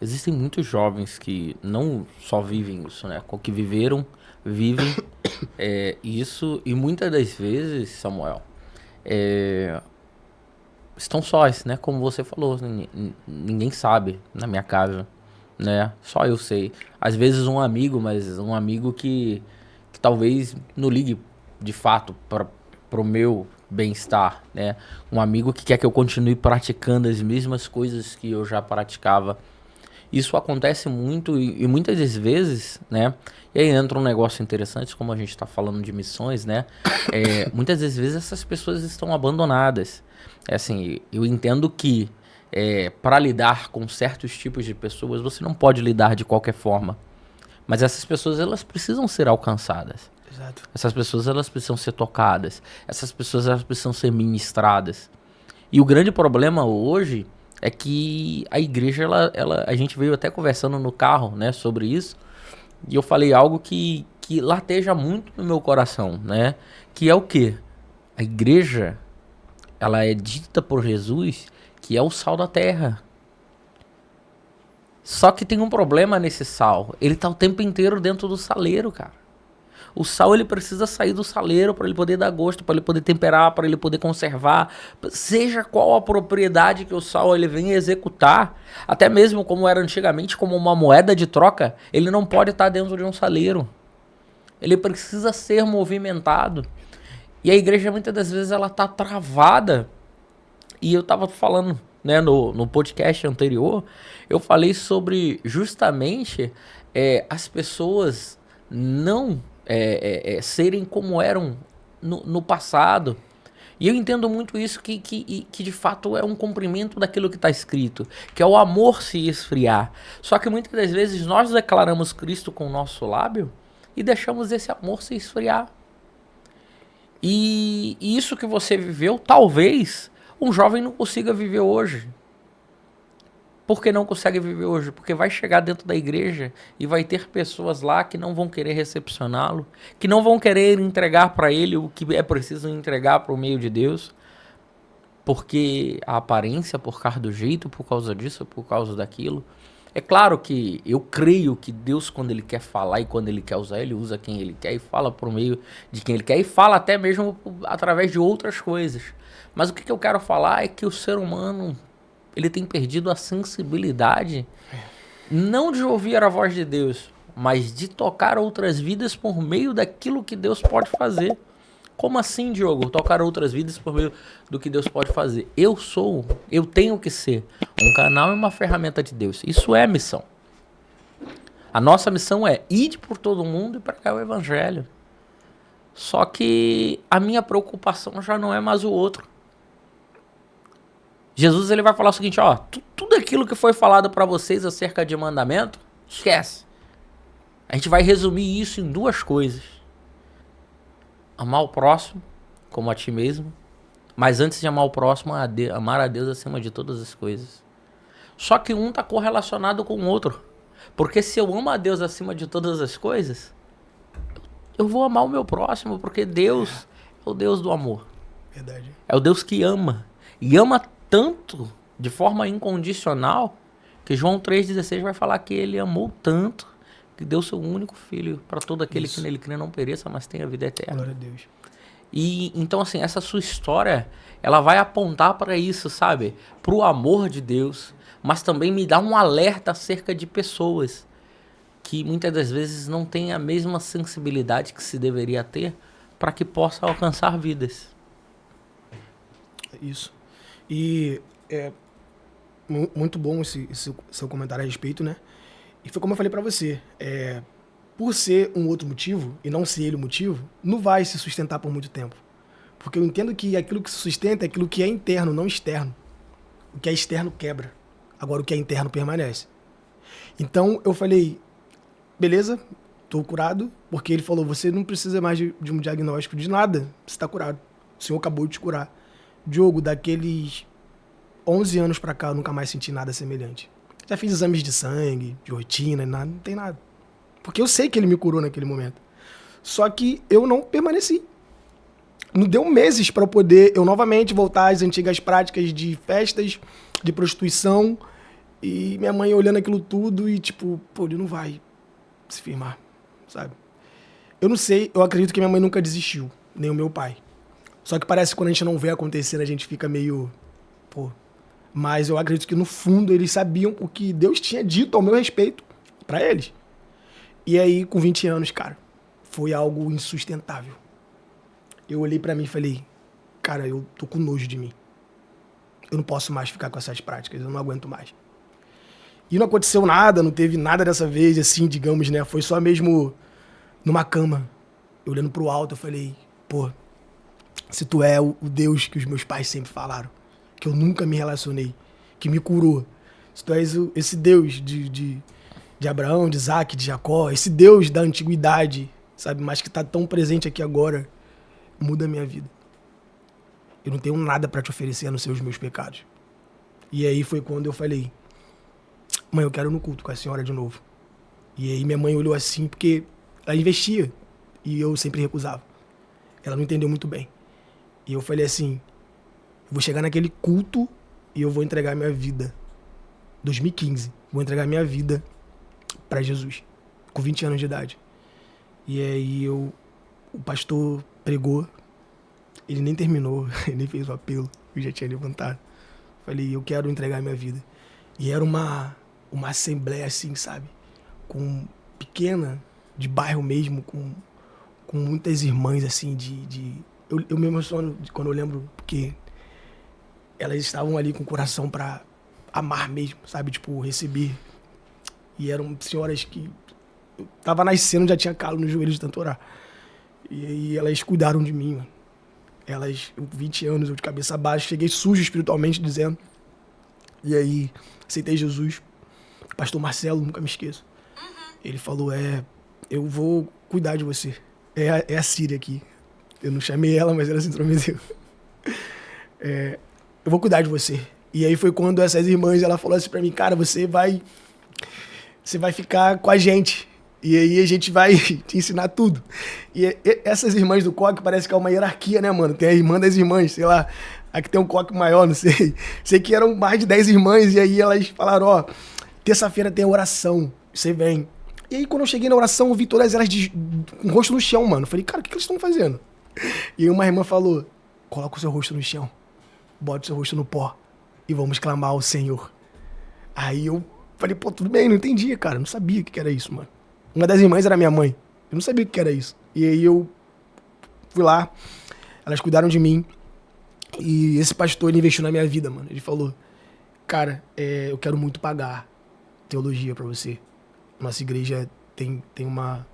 existem muitos jovens que não só vivem isso, né? Que vivem isso, e muitas das vezes, Samuel, é, estão sós, né? Como você falou, ninguém sabe na minha casa, né? Só eu sei. Às vezes um amigo, mas um amigo que talvez não ligue de fato para pro meu bem-estar, né? Um amigo que quer que eu continue praticando as mesmas coisas que eu já praticava. Isso acontece muito e muitas das vezes, né? E aí entra um negócio interessante, como a gente está falando de missões, né? Muitas das vezes essas pessoas estão abandonadas. É assim, eu entendo que para lidar com certos tipos de pessoas, você não pode lidar de qualquer forma. Mas essas pessoas, elas precisam ser alcançadas. Exato. Essas pessoas, elas precisam ser tocadas. Essas pessoas, elas precisam ser ministradas. E o grande problema hoje é que a igreja, a gente veio até conversando no carro, né, sobre isso, e eu falei algo que lateja muito no meu coração, né, que é o quê? A igreja, ela é dita por Jesus que é o sal da terra. Só que tem um problema nesse sal, ele tá o tempo inteiro dentro do saleiro, cara. O sal, ele precisa sair do saleiro para ele poder dar gosto, para ele poder temperar, para ele poder conservar. Seja qual a propriedade que o sal ele vem executar, até mesmo como era antigamente, como uma moeda de troca, ele não pode estar dentro de um saleiro. Ele precisa ser movimentado. E a igreja, muitas das vezes, ela tá travada. E eu tava falando, né, no podcast anterior, eu falei sobre justamente as pessoas não serem como eram no passado. E eu entendo muito isso que de fato é um cumprimento daquilo que está escrito, que é o amor se esfriar. Só que muitas das vezes nós declaramos Cristo com o nosso lábio e deixamos esse amor se esfriar. E isso que você viveu, talvez um jovem não consiga viver hoje. Por que não consegue viver hoje? Porque vai chegar dentro da igreja e vai ter pessoas lá que não vão querer recepcioná-lo, que não vão querer entregar para ele o que é preciso entregar para o meio de Deus, porque a aparência, por causa do jeito, por causa disso, por causa daquilo. É claro que eu creio que Deus, quando ele quer falar e quando ele quer usar, ele usa quem ele quer e fala por meio de quem ele quer e fala até mesmo através de outras coisas. Mas o que eu quero falar é que o ser humano, ele tem perdido a sensibilidade, não de ouvir a voz de Deus, mas de tocar outras vidas por meio daquilo que Deus pode fazer. Como assim, Diogo? Tocar outras vidas por meio do que Deus pode fazer. Eu tenho que ser um canal e uma ferramenta de Deus. Isso é missão. A nossa missão é ir por todo mundo e pregar o evangelho. Só que a minha preocupação já não é mais o outro. Jesus, ele vai falar o seguinte, ó, tudo aquilo que foi falado para vocês acerca de mandamento, esquece. A gente vai resumir isso em duas coisas. Amar o próximo como a ti mesmo, mas antes de amar o próximo, amar a Deus acima de todas as coisas. Só que um está correlacionado com o outro. Porque se eu amo a Deus acima de todas as coisas, eu vou amar o meu próximo, porque Deus é o Deus do amor. Verdade. É o Deus que ama. E ama tanto, de forma incondicional, que João 3,16 vai falar que ele amou tanto que deu seu único filho para todo aquele que nele crê não pereça, mas tenha vida eterna. Glória a Deus. E então, assim, essa sua história, ela vai apontar para isso, sabe? Para o amor de Deus, mas também me dá um alerta acerca de pessoas que muitas das vezes não têm a mesma sensibilidade que se deveria ter para que possa alcançar vidas. Isso. E é muito bom esse seu comentário a respeito, né? E foi como eu falei pra você, por ser um outro motivo, e não ser ele o motivo, não vai se sustentar por muito tempo. Porque eu entendo que aquilo que se sustenta é aquilo que é interno, não externo. O que é externo quebra. Agora o que é interno permanece. Então eu falei, beleza, tô curado, porque ele falou, você não precisa mais de um diagnóstico de nada, você tá curado. O Senhor acabou de te curar. Diogo, daqueles 11 anos pra cá, eu nunca mais senti nada semelhante. Já fiz exames de sangue, de rotina, nada, não tem nada. Porque eu sei que ele me curou naquele momento. Só que eu não permaneci. Não deu meses para poder eu novamente voltar às antigas práticas de festas, de prostituição. E minha mãe olhando aquilo tudo e tipo, pô, ele não vai se firmar, sabe? Eu não sei, eu acredito que minha mãe nunca desistiu, nem o meu pai. Só que parece que quando a gente não vê acontecendo, a gente fica meio, pô. Mas eu acredito que no fundo eles sabiam o que Deus tinha dito ao meu respeito pra eles. E aí, com 20 anos, cara, foi algo insustentável. Eu olhei pra mim e falei, cara, eu tô com nojo de mim. Eu não posso mais ficar com essas práticas, eu não aguento mais. E não aconteceu nada, não teve nada dessa vez, assim, digamos, né? Foi só mesmo numa cama, eu olhando pro alto, eu falei, pô, se tu é o Deus que os meus pais sempre falaram, que eu nunca me relacionei, que me curou, se tu és esse Deus de Abraão, de Isaac, de Jacó, esse Deus da antiguidade, sabe, mas que tá tão presente aqui agora, muda a minha vida. Eu não tenho nada pra te oferecer a não ser os meus pecados. E aí foi quando eu falei, mãe, eu quero ir no culto com a senhora de novo. E aí minha mãe olhou assim, porque ela investia e eu sempre recusava. Ela não entendeu muito bem. E eu falei assim, eu vou chegar naquele culto e eu vou entregar minha vida. 2015, vou entregar minha vida pra Jesus, com 20 anos de idade. E aí o pastor pregou, ele nem terminou, ele nem fez o apelo, eu já tinha levantado. Falei, eu quero entregar minha vida. E era uma assembleia assim, sabe? Pequena, de bairro mesmo, com muitas irmãs assim, eu me emociono quando eu lembro, porque elas estavam ali com o coração pra amar mesmo, sabe? Tipo, receber. E eram senhoras que eu tava nascendo, já tinha calo no joelho de tanto orar. E aí elas cuidaram de mim, mano. Elas, 20 anos, eu de cabeça baixa, cheguei sujo espiritualmente, dizendo. E aí, aceitei Jesus. Pastor Marcelo, nunca me esqueço. Ele falou, eu vou cuidar de você. É a Síria aqui. Eu não chamei ela, mas ela se intrometeu. Eu vou cuidar de você. E aí foi quando essas irmãs, ela falou assim pra mim, cara, você vai ficar com a gente. E aí a gente vai te ensinar tudo. E essas irmãs do coque parece que é uma hierarquia, né, mano? Tem a irmã das irmãs, sei lá. Aqui tem um coque maior, não sei. Sei que eram mais de 10 irmãs. E aí elas falaram, ó, terça-feira tem oração. Você vem. E aí quando eu cheguei na oração, eu vi todas elas com o rosto no chão, mano. Eu falei, cara, o que elas estão fazendo? E aí uma irmã falou, coloca o seu rosto no chão. Bota o seu rosto no pó. E vamos clamar ao Senhor. Aí eu falei, pô, tudo bem, não entendia, cara. Não sabia o que era isso, mano. Uma das irmãs era minha mãe. Eu não sabia o que era isso. E aí eu fui lá, elas cuidaram de mim. E esse pastor, ele investiu na minha vida, mano. Ele falou, cara, eu quero muito pagar teologia pra você. Nossa igreja tem uma...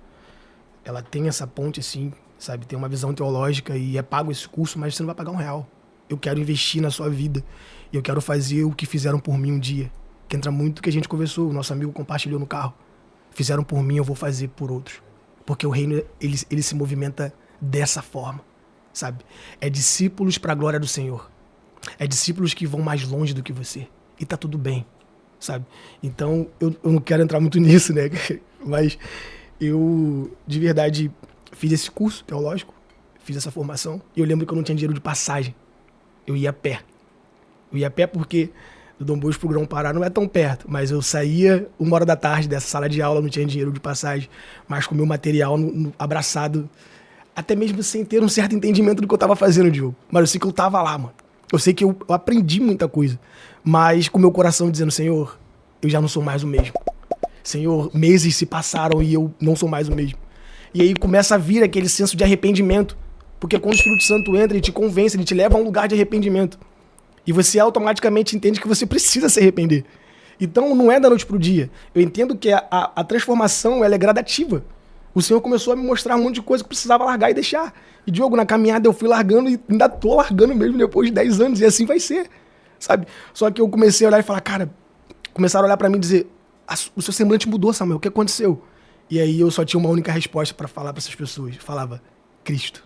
Ela tem essa ponte, assim, sabe? Tem uma visão teológica e é pago esse curso, mas você não vai pagar R$1. Eu quero investir na sua vida. E eu quero fazer o que fizeram por mim um dia. Que entra muito do que a gente conversou, o nosso amigo compartilhou no carro. Fizeram por mim, eu vou fazer por outros. Porque o reino, ele se movimenta dessa forma, sabe? É discípulos para a glória do Senhor. É discípulos que vão mais longe do que você. E tá tudo bem, sabe? Então, eu não quero entrar muito nisso, né? Mas eu, de verdade, fiz esse curso teológico, fiz essa formação, e eu lembro que eu não tinha dinheiro de passagem. Eu ia a pé. Eu ia a pé porque do Dom Bosco pro Grão-Pará não é tão perto, mas eu saía 1h da tarde dessa sala de aula, não tinha dinheiro de passagem, mas com o meu material abraçado, até mesmo sem ter um certo entendimento do que eu tava fazendo, Diogo. Mas eu sei que eu tava lá, mano. Eu sei que eu aprendi muita coisa, mas com o meu coração dizendo, Senhor, eu já não sou mais o mesmo. Senhor, meses se passaram e eu não sou mais o mesmo. E aí começa a vir aquele senso de arrependimento, porque quando o Espírito Santo entra, ele te convence, ele te leva a um lugar de arrependimento. E você automaticamente entende que você precisa se arrepender. Então não é da noite pro dia. Eu entendo que a transformação ela é gradativa. O Senhor começou a me mostrar um monte de coisa que eu precisava largar e deixar. E Diogo, na caminhada eu fui largando e ainda tô largando mesmo depois de 10 anos. E assim vai ser, sabe? Só que eu comecei a olhar e falar, cara, começaram a olhar pra mim e dizer, o seu semblante mudou, Samuel, o que aconteceu? E aí eu só tinha uma única resposta pra falar pra essas pessoas. Eu falava, Cristo.